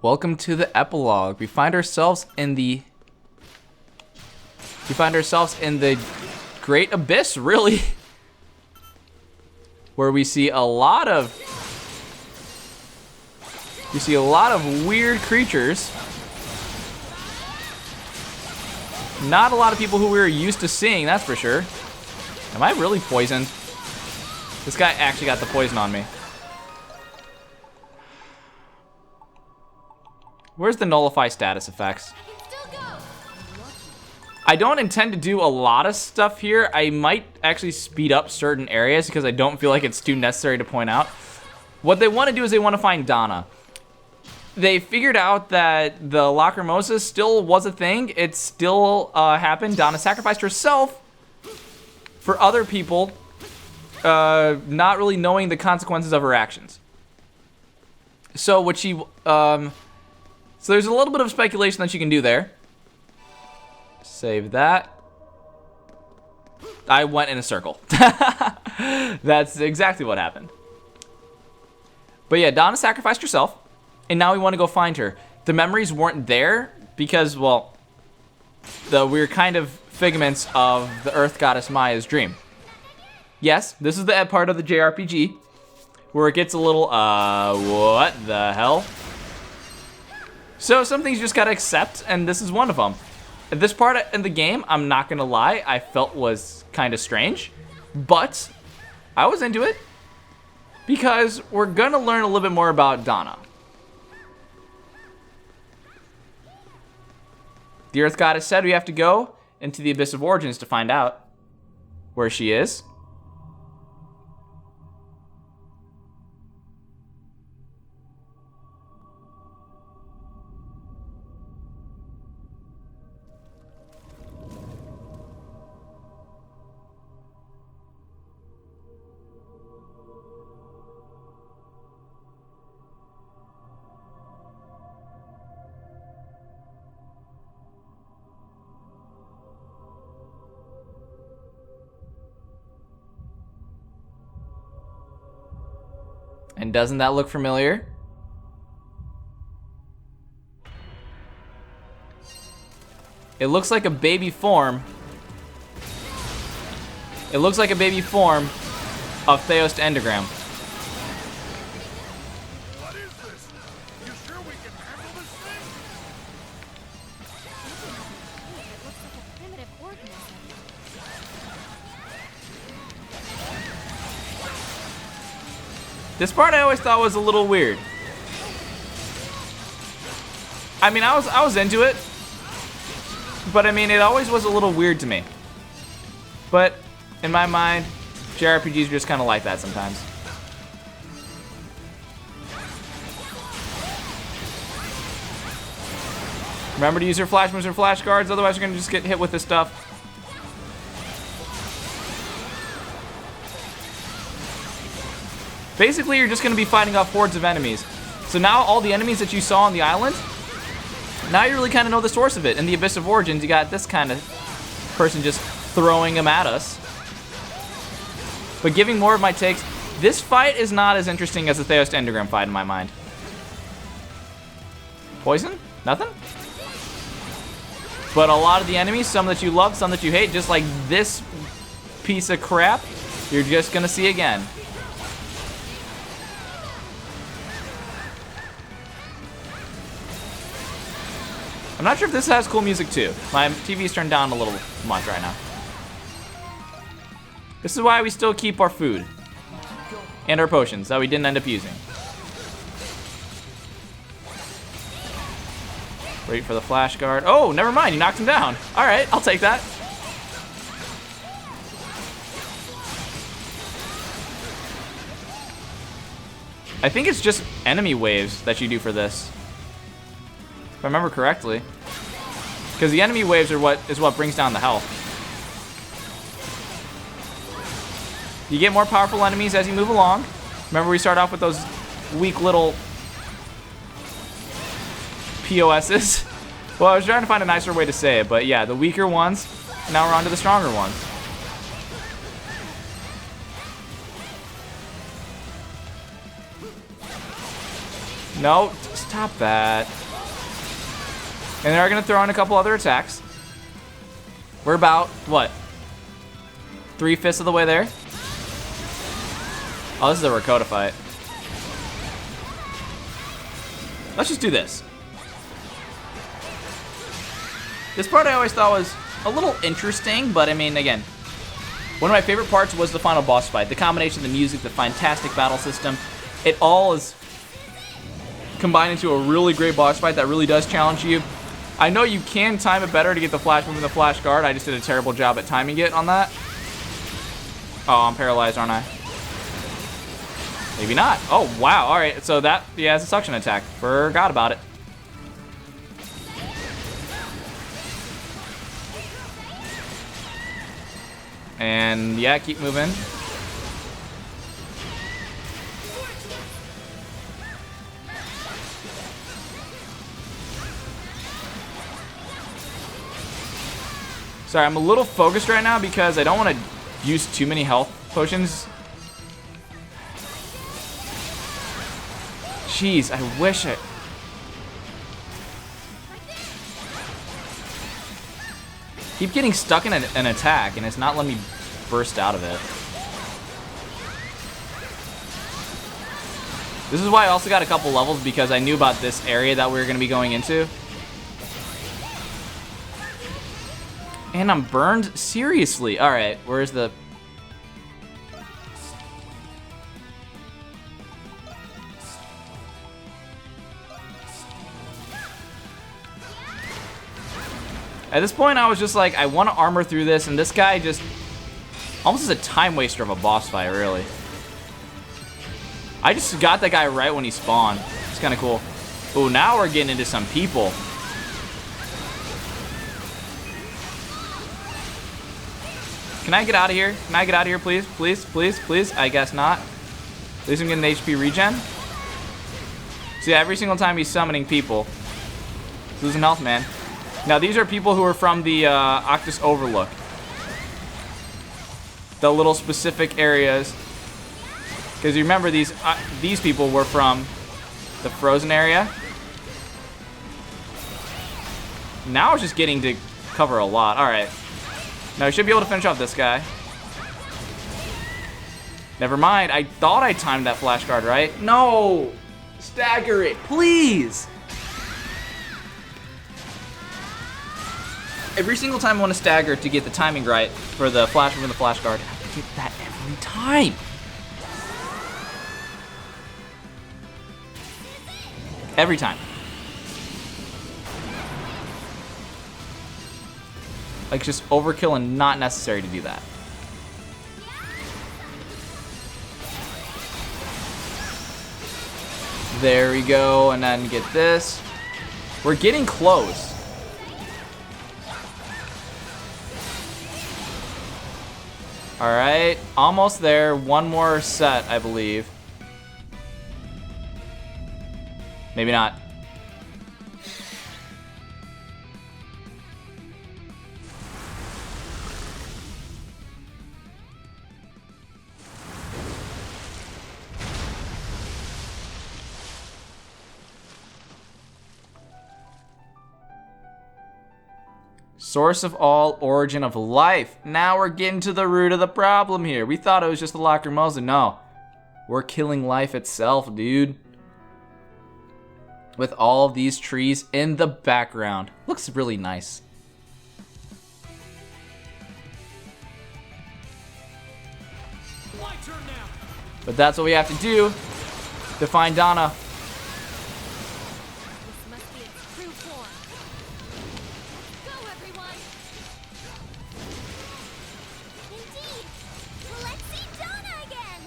Welcome to the epilogue. We find ourselves in the great abyss, really, where we see a lot of weird creatures. Not a lot of people who we're used to seeing, that's for sure. Am I really poisoned? This guy actually got the poison on me. Where's the nullify status effects? I don't intend to do a lot of stuff here. I might actually speed up certain areas because I don't feel like it's too necessary to point out. What they want to do is they want to find Donna. They figured out that the Lacrimosa still was a thing. It still happened. Donna sacrificed herself for other people, not really knowing the consequences of her actions. So what she, so there's a little bit of speculation that you can do there. Save that. I went in a circle. That's exactly what happened. But yeah, Donna sacrificed herself, and now we want to go find her. The memories weren't there because, well, we're kind of figments of the Earth Goddess Maya's dream. Yes, this is the part of the JRPG where it gets a little, what the hell? So some things you just gotta accept, and this is one of them. This part in the game, I'm not gonna lie, I felt was kind of strange, but I was into it because we're gonna learn a little bit more about Donna. The Earth Goddess said we have to go into the Abyss of Origins to find out where she is. And doesn't that look familiar? It looks like a baby form. It looks like a baby form of Theos to Endogram. What is this? You sure we can handle this thing? It looks like a primitive organism. This part I always thought was a little weird. I mean, I was into it, but I mean, it always was a little weird to me. But in my mind, JRPGs are just kind of like that sometimes. Remember to use your flash moves or flash guards, otherwise you're gonna just get hit with this stuff. Basically, you're just going to be fighting off hordes of enemies. So now all the enemies that you saw on the island, now you really kind of know the source of it. In the Abyss of Origins, you got this kind of person just throwing them at us. But giving more of my takes, this fight is not as interesting as the Theos to Endogram fight in my mind. Poison? Nothing? But a lot of the enemies, some that you love, some that you hate, just like this piece of crap, you're just going to see again. I'm not sure if this has cool music too. My TV's turned down a little much right now. This is why we still keep our food and our potions that we didn't end up using. Wait for the flash guard. Oh, never mind, you knocked him down. All right, I'll take that. I think it's just enemy waves that you do for this, if I remember correctly. Because the enemy waves are what brings down the health. You get more powerful enemies as you move along. Remember, we start off with those weak little POSs. Well, I was trying to find a nicer way to say it, but yeah, the weaker ones. Now we're on to the stronger ones. No, stop that. And they're going to throw in a couple other attacks. We're about, what? 3/5 of the way there? Oh, this is a Rakota fight. Let's just do this. This part I always thought was a little interesting, but I mean, again, one of my favorite parts was the final boss fight. The combination of the music, the fantastic battle system, it all is combined into a really great boss fight that really does challenge you. I know you can time it better to get the flash move and the flash guard. I just did a terrible job at timing it on that. Oh, I'm paralyzed, aren't I? Maybe not. Oh, wow. All right, so that, he has a suction attack. Forgot about it. And yeah, keep moving. Sorry, I'm a little focused right now because I don't want to use too many health potions. Jeez, I wish I... Keep getting stuck in an attack, and it's not letting me burst out of it. This is why I also got a couple levels, because I knew about this area that we were going to be going into. And I'm burned? Seriously. Alright, where's the... At this point, I was just like, I want to armor through this, and this guy just almost is a time waster of a boss fight, really. I just got that guy right when he spawned. It's kind of cool. Ooh, now we're getting into some people. Can I get out of here? Can I get out of here, please? Please, please, please? I guess not. At least I'm getting the HP regen. See, every single time he's summoning people, he's losing health, man. Now, these are people who are from the Octus Overlook. The little specific areas. Because you remember, these people were from the frozen area. Now it's just getting to cover a lot. Alright. Now, we should be able to finish off this guy. Never mind. I thought I timed that flash guard right. No! Stagger it, please! Every single time I want to stagger to get the timing right for the flash move and the flash guard, I have to get that every time. Every time. Like, just overkill and not necessary to do that. There we go, and then get this. We're getting close. Alright, almost there. One more set, I believe. Maybe not. Source of all, origin of life. Now we're getting to the root of the problem here. We thought it was just the Lacrimosa. No. We're killing life itself, dude. With all of these trees in the background. Looks really nice. My turn now. But that's what we have to do to find Donna. This must be its true form. Go, everyone! Indeed! Let's see Donna again!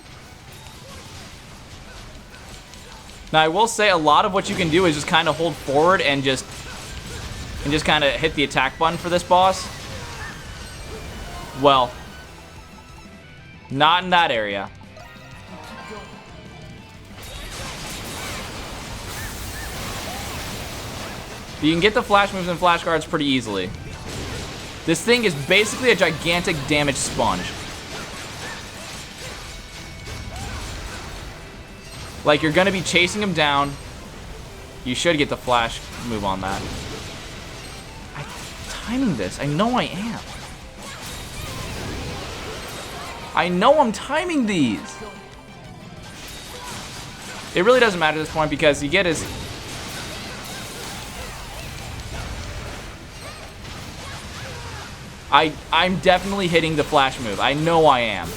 Now I will say a lot of what you can do is just kind of hold forward and just kind of hit the attack button for this boss. Well, not in that area. You can get the flash moves and flash guards pretty easily. This thing is basically a gigantic damage sponge. Like, you're gonna be chasing him down, You should get the flash move on that. I'm timing this. I know I am. I know I'm timing these. It really doesn't matter at this point because you get his... I'm definitely hitting the flash move. I know I am.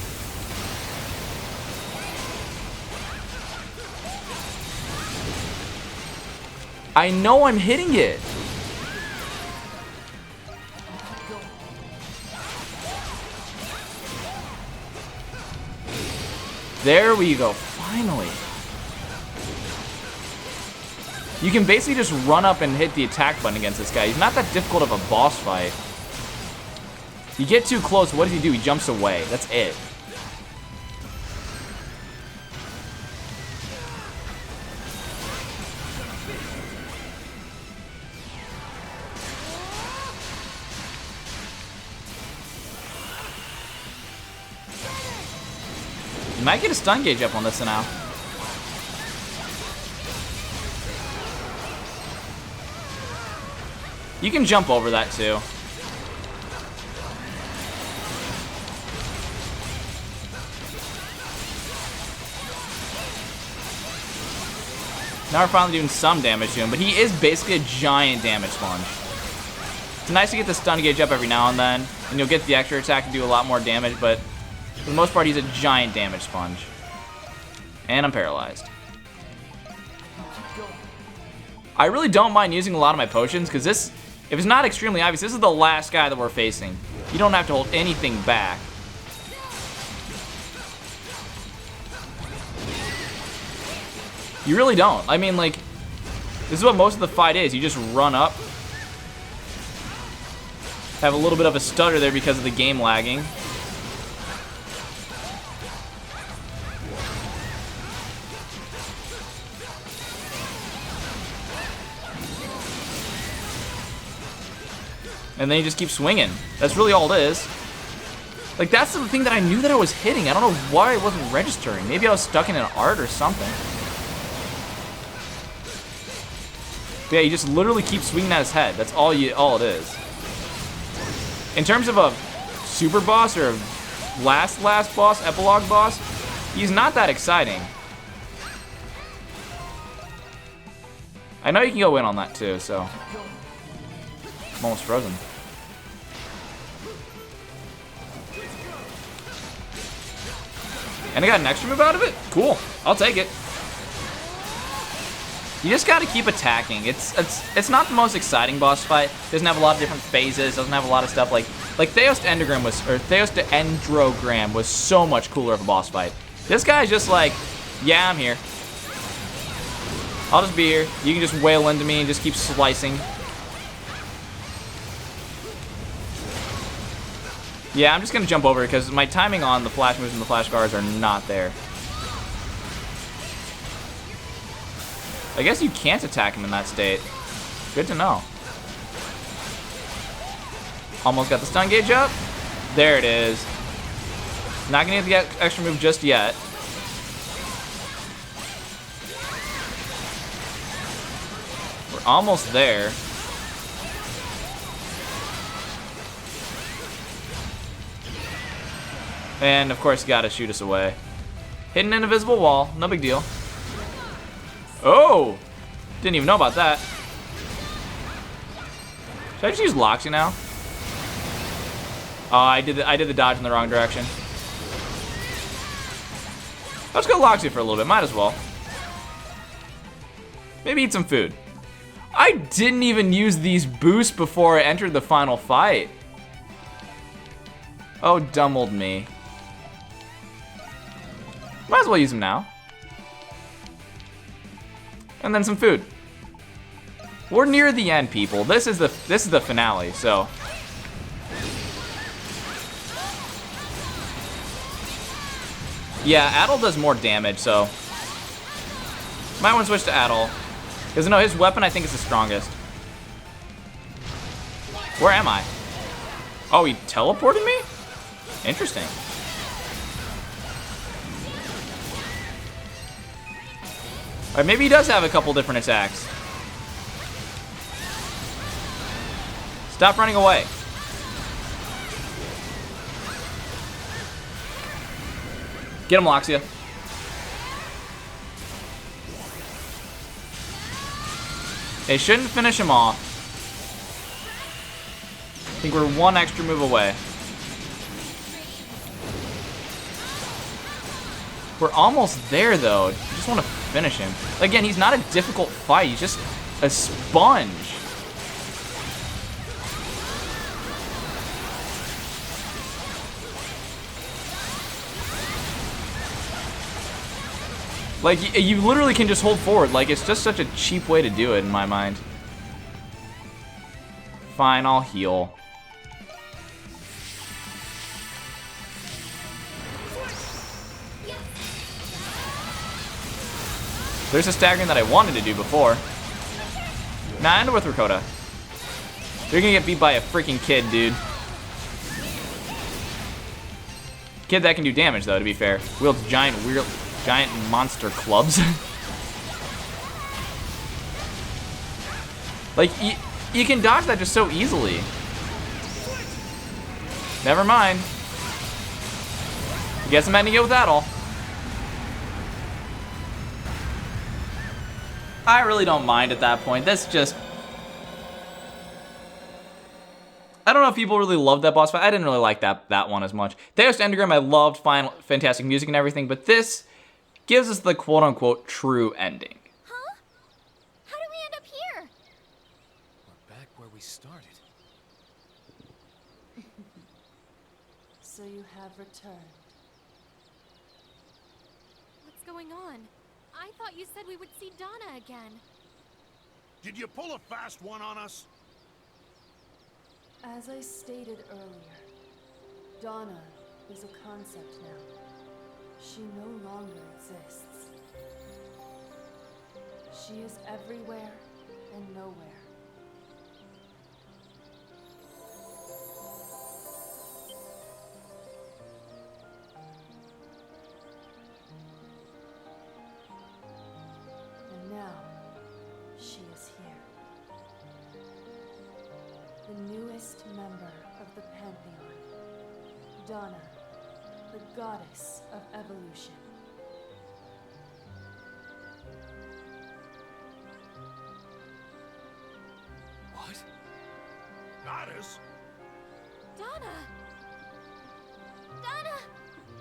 I know I'm hitting it. There we go, finally. You can basically just run up and hit the attack button against this guy. He's not that difficult of a boss fight. You get too close, what does he do? He jumps away. That's it. You might get a stun gauge up on this now. You can jump over that too. Now we're finally doing some damage to him, but he is basically a giant damage sponge. It's nice to get the stun gauge up every now and then, and you'll get the extra attack and do a lot more damage, but for the most part, he's a giant damage sponge. And I'm paralyzed. I really don't mind using a lot of my potions, because this, if it's not extremely obvious, this is the last guy that we're facing. You don't have to hold anything back. You really don't. I mean, like, this is what most of the fight is. You just run up. Have a little bit of a stutter there because of the game lagging. And then you just keep swinging. That's really all it is. Like, that's the thing that I knew that I was hitting. I don't know why it wasn't registering. Maybe I was stuck in an art or something. But yeah, you just literally keep swinging at his head. That's all it is. In terms of a super boss or a last boss, epilogue boss, he's not that exciting. I know you can go in on that too, so I'm almost frozen. And I got an extra move out of it? Cool. I'll take it. You just gotta keep attacking. It's not the most exciting boss fight. Doesn't have a lot of different phases. Doesn't have a lot of stuff like Theos to Endogram was so much cooler of a boss fight. This guy's just like, yeah, I'm here. I'll just be here. You can just wail into me and just keep slicing. Yeah, I'm just gonna jump over because my timing on the flash moves and the flash guards are not there. I guess you can't attack him in that state. Good to know. Almost got the stun gauge up. There it is. Not gonna get the extra move just yet. We're almost there. And of course, you gotta shoot us away. Hitting an invisible wall, no big deal. Oh! Didn't even know about that. Should I just use Loxy now? Oh, I did the dodge in the wrong direction. Let's go Loxy for a little bit, might as well. Maybe eat some food. I didn't even use these boosts before I entered the final fight. Oh, dumb old me. Might as well use them now. And then some food. We're near the end, people. This is the finale, so. Yeah, Adol does more damage, so. Might want to switch to Adol. Because no, his weapon I think is the strongest. Where am I? Oh, he teleported me? Interesting. Alright, maybe he does have a couple different attacks. Stop running away. Get him, Loxia. They shouldn't finish him off. I think we're one extra move away. We're almost there, though. I just want to finish him. Again, he's not a difficult fight. He's just a sponge. Like, you literally can just hold forward. Like, it's just such a cheap way to do it in my mind. Fine, I'll heal. There's a staggering that I wanted to do before. Nah, end it with Ricotta. You're gonna get beat by a freaking kid, dude. Kid that can do damage, though, to be fair. Wields giant monster clubs. Like, you can dodge that just so easily. Never mind. Guess I'm having to get with that all. I really don't mind at that point. That's just... I don't know if people really loved that boss fight. I didn't really like that one as much. Theos Endogram, I loved fantastic music and everything, but this gives us the quote-unquote true ending. Huh? How do we end up here? We're back where we started. So you have returned. What's going on? I thought you said we would see Donna again. Did you pull a fast one on us? As I stated earlier, Donna is a concept now. She no longer exists. She is everywhere and nowhere. And now, she is here. The newest member of the Pantheon, Donna, the goddess of evolution. What? Goddess? Donna! Donna!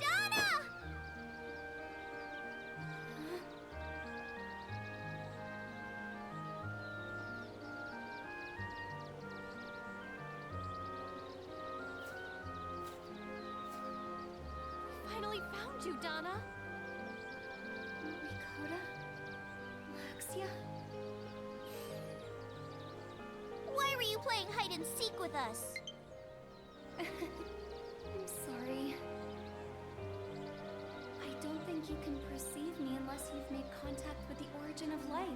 Donna! Finally found you, Donna. Ricotta? Laxia? Why were you playing hide and seek with us? I'm sorry. I don't think you can perceive me unless you've made contact with the origin of life.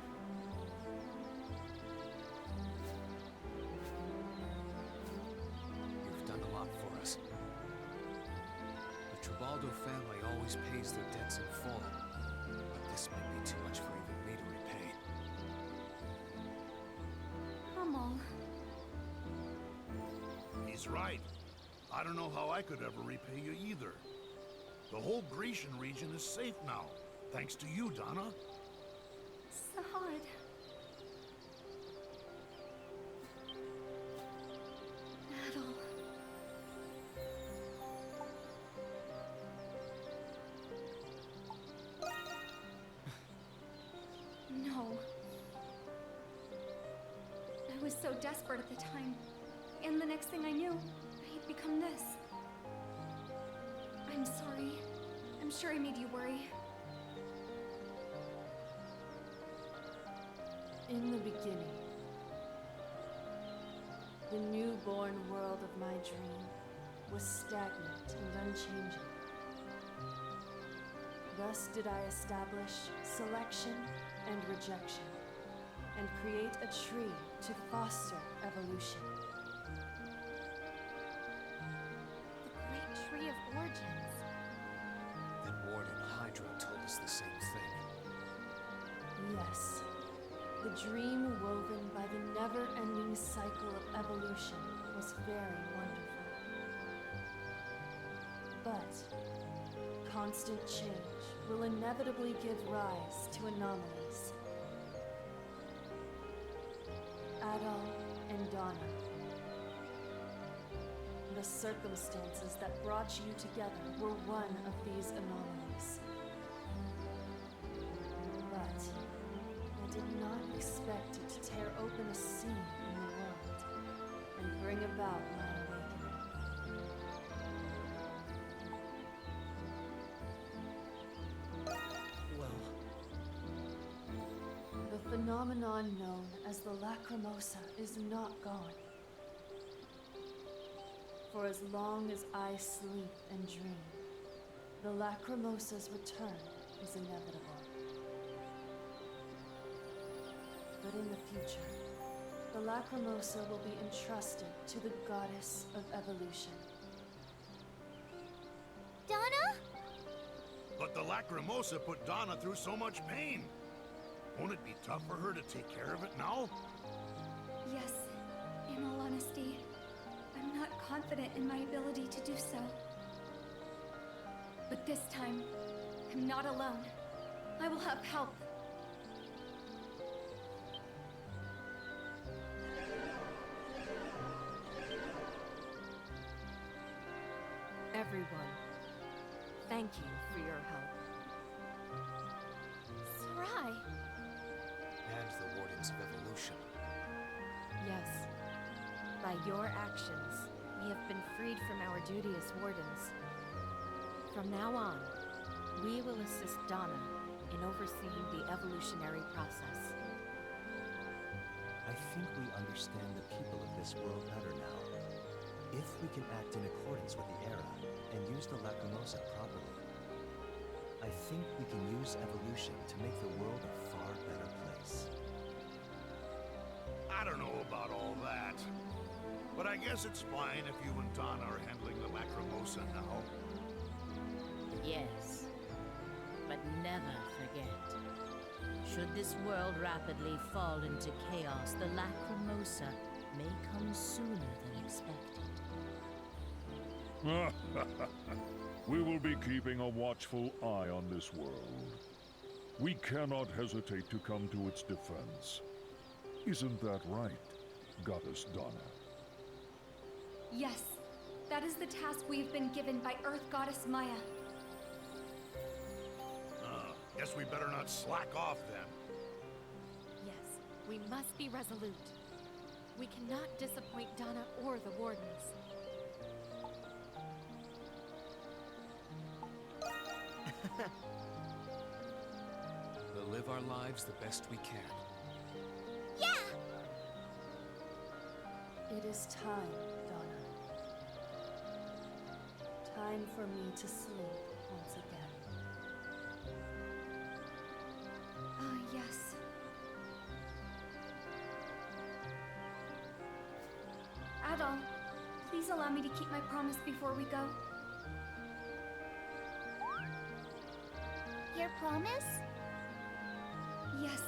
You've done a lot for us. The Tribaldo family always pays their debts in full, but this might be too much for even me to repay. Hummel. He's right. I don't know how I could ever repay you either. The whole Grecian region is safe now, thanks to you, Donna. Sahad. Battle. No. I was so desperate at the time. And the next thing I knew, I had become this. I'm sorry. I'm sure I made you worry. In the beginning, the newborn world of my dream was stagnant and unchanging. Thus did I establish selection and rejection, and create a tree to foster evolution. The Great Tree of Origins. Then Warden Hydra told us the same thing. Yes, The dream woven by the never-ending cycle of evolution was very wonderful. But constant change will inevitably give rise to anomalies. Adol and Donna. The circumstances that brought you together were one of these anomalies. But I did not expect it to tear open a seam in the world and bring about my awakening. Well, The phenomenon known as the Lacrimosa is not gone. For as long as I sleep and dream, the Lacrimosa's return is inevitable. But in the future, the Lacrimosa will be entrusted to the goddess of evolution. Donna? But the Lacrimosa put Donna through so much pain. Won't it be tough for her to take care of it now? Yes. In all honesty, I'm not confident in my ability to do so. But this time, I'm not alone. I will have help. Everyone, thank you for your help. Sarai. and the Wardens of Evolution. Yes, by your actions, we have been freed from our duty as wardens. From now on, we will assist Donna in overseeing the evolutionary process. I think we understand the people of this world better now. If we can act in accordance with the era and use the Lacrimosa properly, I think we can use evolution to make the world a far better place. I don't know about all that. But I guess it's fine if you and Donna are handling the Lacrimosa now. Yes. But never forget. Should this world rapidly fall into chaos, the Lacrimosa may come sooner than expected. We will be keeping a watchful eye on this world. We cannot hesitate to come to its defense. Isn't that right, Goddess Donna? Yes. That is the task we've been given by Earth Goddess Maya. Guess we better not slack off then. Yes, we must be resolute. We cannot disappoint Donna or the Wardens. We'll live our lives the best we can. Yeah! It is time, Donna. Time for me to sleep once again. Yes. Adol, please allow me to keep my promise before we go. Your promise? Yes.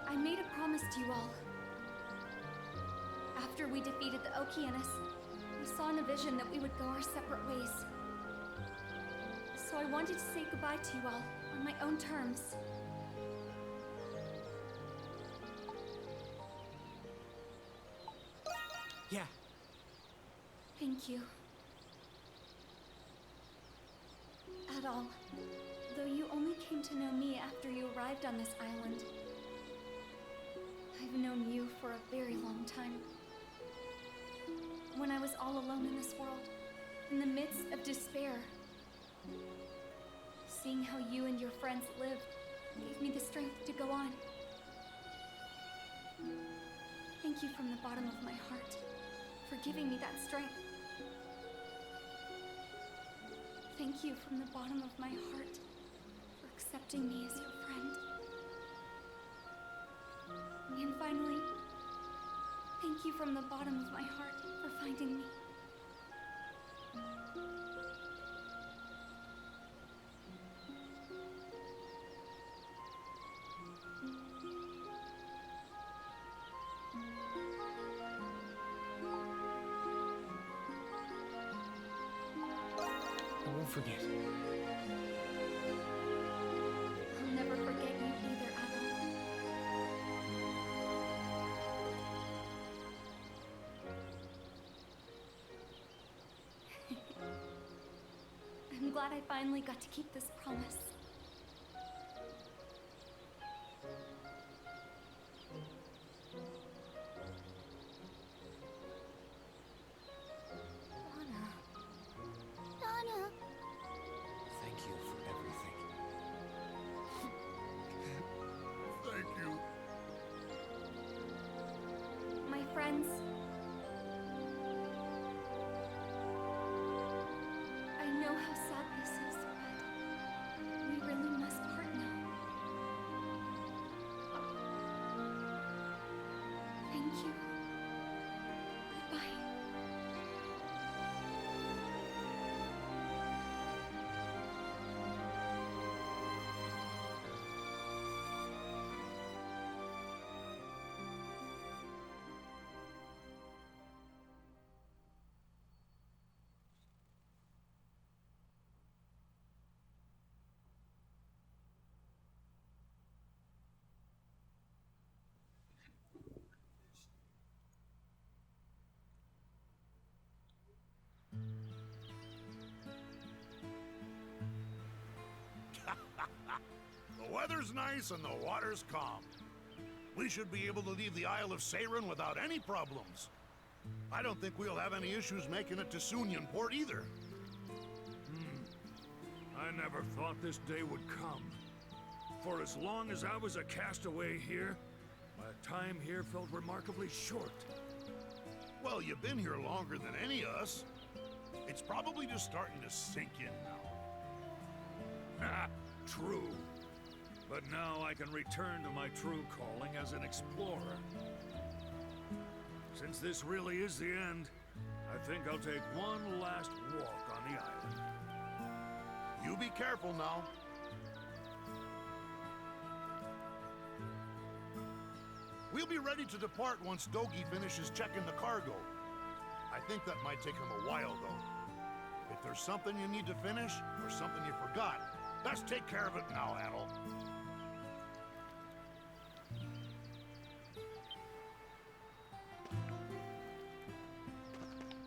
I made a promise to you all. After we defeated the Okeanos, I saw in a vision that we would go our separate ways. So I wanted to say goodbye to you all on my own terms. Yeah. Thank you. Adol, though you only came to know me after you arrived on this island, I've known you for a very long time. When I was all alone in this world, in the midst of despair, seeing how you and your friends lived gave me the strength to go on. Thank you from the bottom of my heart for giving me that strength. Thank you from the bottom of my heart for accepting me as your friend. And finally, thank you from the bottom of my heart for finding me. forget. I'll never forget you either, Adol. I'm glad I finally got to keep this promise. Thank you for everything. Thank you. My friends, I know how sad this is, but we really must part now. Thank you. Goodbye. The weather's nice and the water's calm. We should be able to leave the Isle of Seiren without any problems. I don't think we'll have any issues making it to Sunyan Port either. I never thought this day would come. For as long as I was a castaway here, my time here felt remarkably short. Well, you've been here longer than any of us. It's probably just starting to sink in now. Ah, true. But now I can return to my true calling as an explorer. Since this really is the end, I think I'll take one last walk on the island. You be careful now. We'll be ready to depart once Dogi finishes checking the cargo. I think that might take him a while, though. If there's something you need to finish, or something you forgot, best take care of it now, Adol.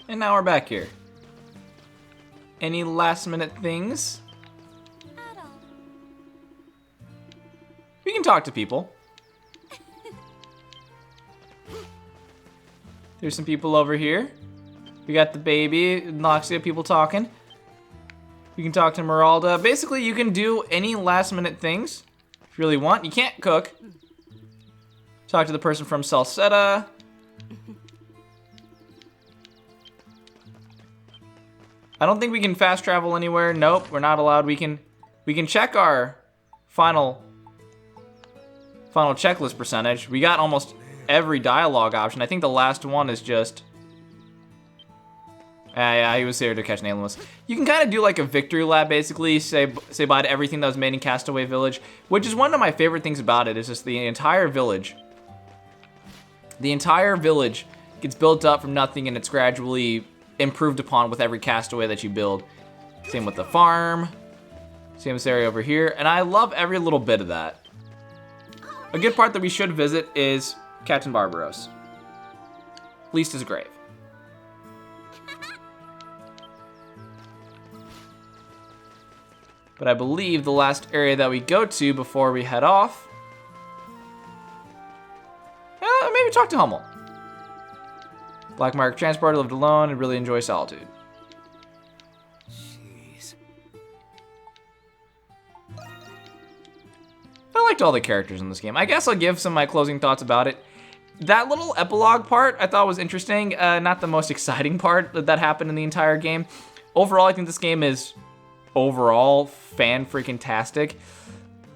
And now we're back here. Any last minute things? Adol. We can talk to people. There's some people over here. We got the baby, Noxia, people talking. We can talk to Meralda. Basically, you can do any last minute things if you really want. You can't cook. Talk to the person from Salsetta. I don't think we can fast travel anywhere. Nope, we're not allowed. We can check our final checklist percentage. We got almost every dialogue option. I think the last one is just... yeah, he was here to catch Nameless. You can kind of do like a victory lap, basically. Say bye to everything that was made in Castaway Village, which is one of my favorite things about it, is just the entire village. The entire village gets built up from nothing, and it's gradually improved upon with every castaway that you build. Same with the farm. Same this area over here. And I love every little bit of that. A good part that we should visit is Captain Barbaros. At least his grave. But I believe the last area that we go to before we head off... maybe talk to Hummel. Black Mark Transporter, lived alone and really enjoy solitude. Jeez. I liked all the characters in this game. I guess I'll give some of my closing thoughts about it. That little epilogue part I thought was interesting. Not the most exciting part that happened in the entire game. Overall, I think this game is overall fan-freaking-tastic.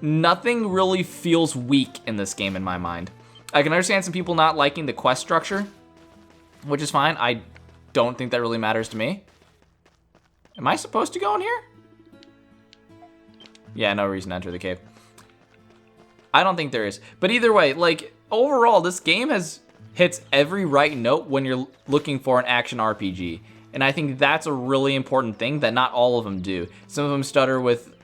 Nothing really feels weak in this game in my mind. I can understand some people not liking the quest structure, which is fine. I don't think that really matters to me. Am I supposed to go in here? Yeah, no reason to enter the cave. I don't think there is. But either way, like, overall, this game hits every right note when you're looking for an action RPG. And I think that's a really important thing that not all of them do. Some of them stutter with...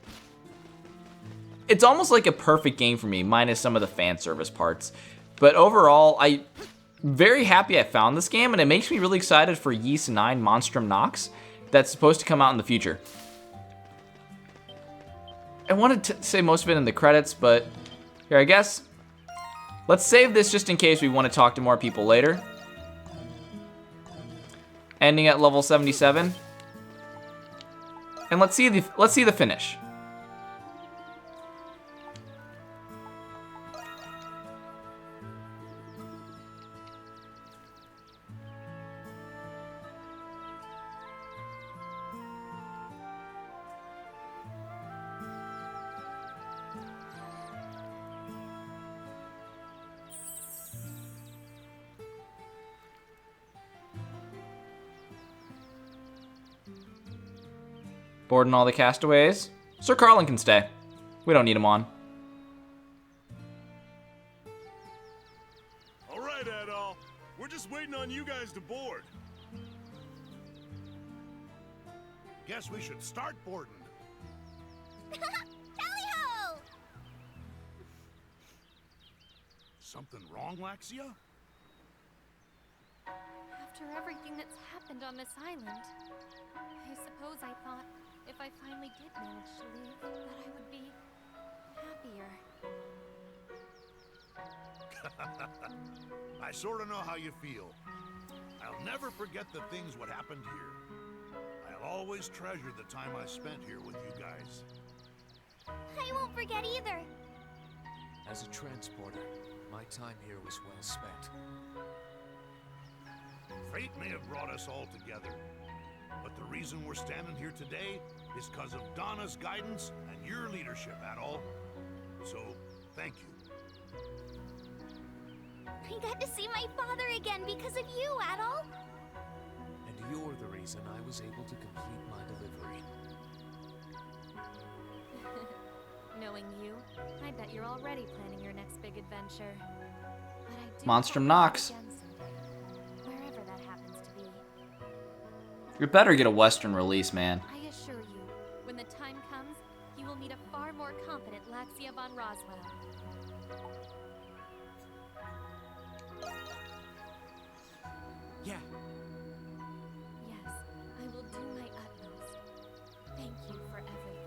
It's almost like a perfect game for me, minus some of the fan service parts. But overall, I'm very happy I found this game, and it makes me really excited for Ys 9 Monstrum Nox that's supposed to come out in the future. I wanted to say most of it in the credits, but here, I guess. Let's save this just in case we want to talk to more people later. Ending at level 77. And let's see the finish. Boarding all the castaways. Sir Carlin can stay. We don't need him on. All right, Adol. We're just waiting on you guys to board. Guess we should start boarding. Tally-ho! Something wrong, Laxia? After everything that's happened on this island, I suppose I thought if I finally did manage to leave, that I would be happier. I sort of know how you feel. I'll never forget the things what happened here. I'll always treasure the time I spent here with you guys. I won't forget either. As a transporter, my time here was well spent. Fate may have brought us all together, but the reason we're standing here today is because of Donna's guidance and your leadership, Adol. So, thank you. I got to see my father again because of you, Adol. And you're the reason I was able to complete my delivery. Knowing you, I bet you're already planning your next big adventure. But I do Monstrum hope Nox. again someday, wherever that happens to be. You better get a Western release, man. I assure you, when the time comes, you will meet a far more competent Laxia von Roswell. Yeah. Yes, I will do my utmost. Thank you for everything.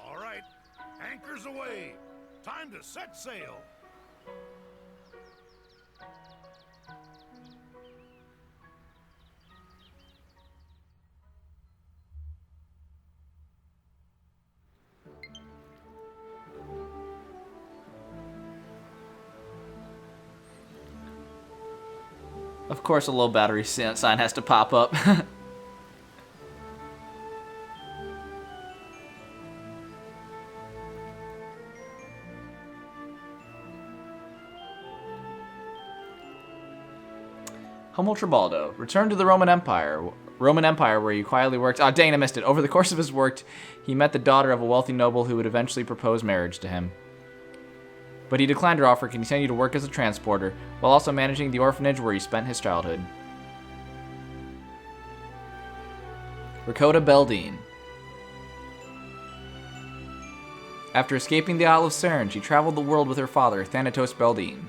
All right, anchors away. Time to set sail. Of course, a low battery sign has to pop up. Humble Tribaldo. Returned to the Roman Empire. Where he quietly worked. Ah, dang, I missed it. Over the course of his work, he met the daughter of a wealthy noble who would eventually propose marriage to him. But he declined her offer and continued to work as a transporter, while also managing the orphanage where he spent his childhood. Rakota Beldine. After escaping the Isle of Saren, she traveled the world with her father, Thanatos Beldine.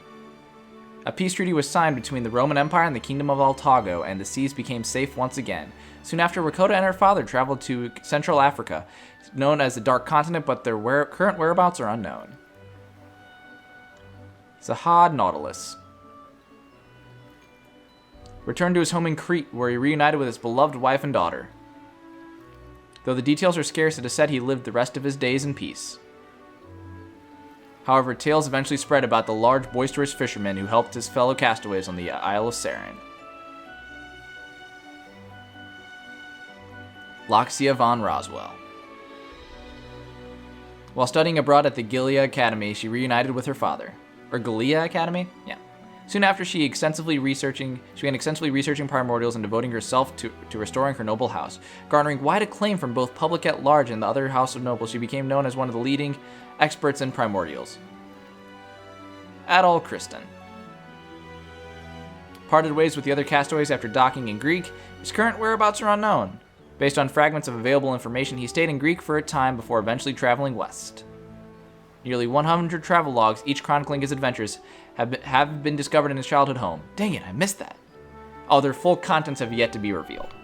A peace treaty was signed between the Roman Empire and the Kingdom of Altago, and the seas became safe once again. Soon after, Rakota and her father traveled to Central Africa, known as the Dark Continent, but their current whereabouts are unknown. Zahad Nautilus. Returned to his home in Crete, where he reunited with his beloved wife and daughter. Though the details are scarce, it is said he lived the rest of his days in peace. However, tales eventually spread about the large, boisterous fisherman who helped his fellow castaways on the Isle of Saren. Laxia von Roswell. While studying abroad at the Gilead Academy, she reunited with her father. Or Gilead Academy? Yeah. Soon after, she began extensively researching primordials and devoting herself to restoring her noble house. Garnering wide acclaim from both public at large and the other house of nobles, she became known as one of the leading experts in primordials. Adol Kristen parted ways with the other castaways after docking in Greek. His current whereabouts are unknown. Based on fragments of available information, he stayed in Greek for a time before eventually traveling west. Nearly 100 travel logs, each chronicling his adventures, have been discovered in his childhood home. Dang it, I missed that. Oh, their full contents have yet to be revealed.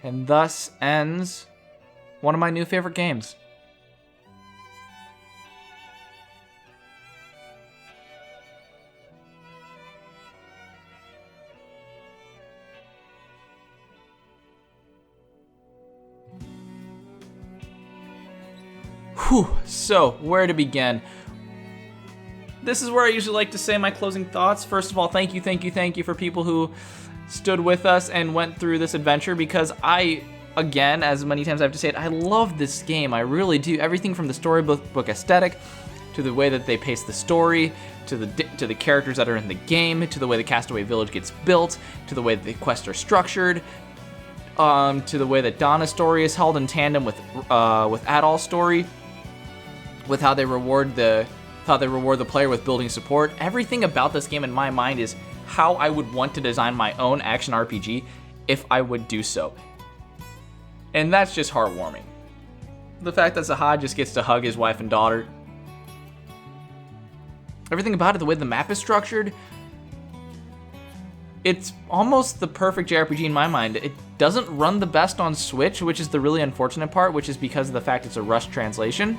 And thus ends one of my new favorite games. Whew, so where to begin? This is where I usually like to say my closing thoughts. First of all, thank you for people who stood with us and went through this adventure, because I, again, as many times I have to say it, I love this game. I really do. Everything from the storybook aesthetic, to the way that they pace the story, to the characters that are in the game, to the way the Castaway Village gets built, to the way that the quests are structured, to the way that Donna's story is held in tandem with Adol's story, with how they reward the player with building support. Everything about this game in my mind is how I would want to design my own action RPG if I would do so. And that's just heartwarming. The fact that Sahad just gets to hug his wife and daughter. Everything about it, the way the map is structured, it's almost the perfect JRPG in my mind. It doesn't run the best on Switch, which is the really unfortunate part, which is because of the fact it's a rushed translation.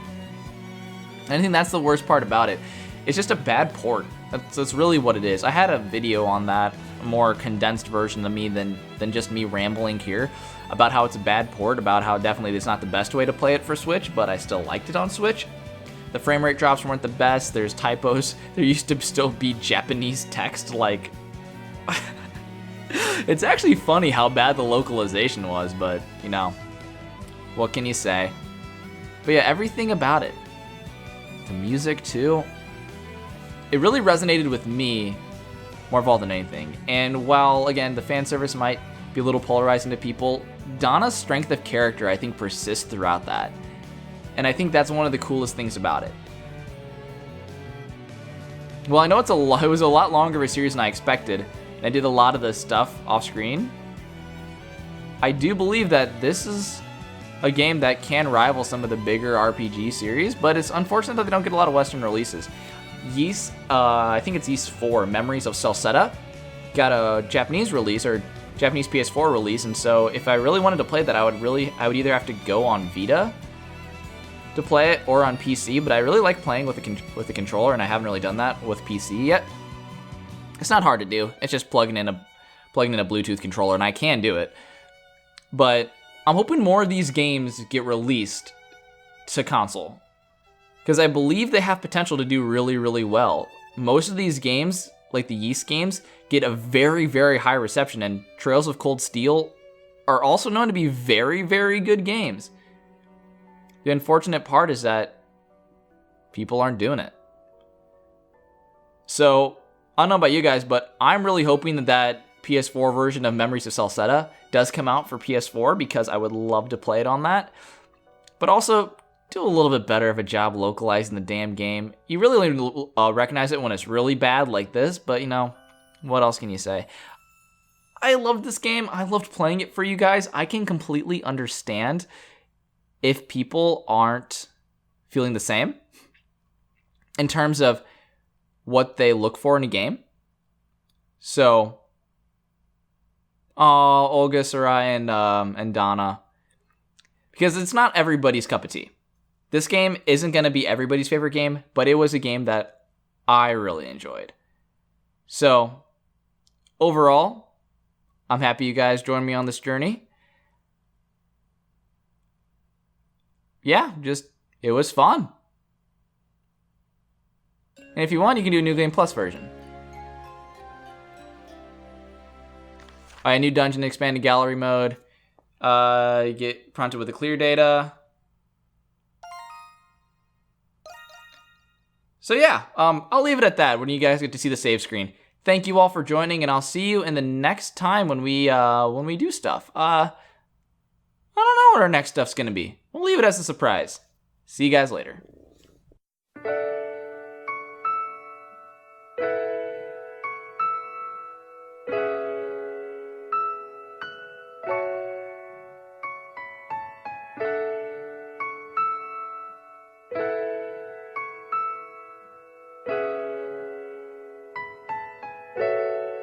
And I think that's the worst part about it. It's just a bad port. That's really what it is. I had a video on that, a more condensed version of me than just me rambling here, about how it's a bad port, about how definitely it's not the best way to play it for Switch, but I still liked it on Switch. The frame rate drops weren't the best. There's typos. There used to still be Japanese text, like... It's actually funny how bad the localization was, but, you know, what can you say? But yeah, everything about it. The music, too. It really resonated with me more of all than anything. And while, again, the fan service might be a little polarizing to people, Donna's strength of character, I think, persists throughout that. And I think that's one of the coolest things about it. Well, I know it was a lot longer of a series than I expected, and I did a lot of the stuff off screen. I do believe that this is a game that can rival some of the bigger RPG series, but it's unfortunate that they don't get a lot of Western releases. Ys, I think it's Ys 4, Memories of Celceta, got a Japanese release, or Japanese PS4 release, and so if I really wanted to play that, I would either have to go on Vita to play it or on PC, but I really like playing with the controller, and I haven't really done that with PC yet. It's not hard to do. It's just plugging in a Bluetooth controller, and I can do it. But I'm hoping more of these games get released to console, because I believe they have potential to do really, really well. Most of these games, like the Ys games, get a very, very high reception, and Trails of Cold Steel are also known to be very, very good games. The unfortunate part is that people aren't doing it. So, I don't know about you guys, but I'm really hoping that that PS4 version of Memories of Celceta does come out for PS4 because I would love to play it on that. But also, do a little bit better of a job localizing the damn game. You really only recognize it when it's really bad like this, but you know, what else can you say? I loved this game. I loved playing it for you guys. I can completely understand if people aren't feeling the same in terms of what they look for in a game. So, Olga, Sarai, and Donna, because it's not everybody's cup of tea. This game isn't going to be everybody's favorite game, but it was a game that I really enjoyed. So, overall, I'm happy you guys joined me on this journey. Yeah, it was fun. And if you want, you can do a New Game Plus version. Alright, new dungeon, expanded gallery mode. You get prompted with the clear data. So yeah, I'll leave it at that when you guys get to see the save screen. Thank you all for joining, and I'll see you in the next time when we do stuff. I don't know what our next stuff's gonna be. We'll leave it as a surprise. See you guys later.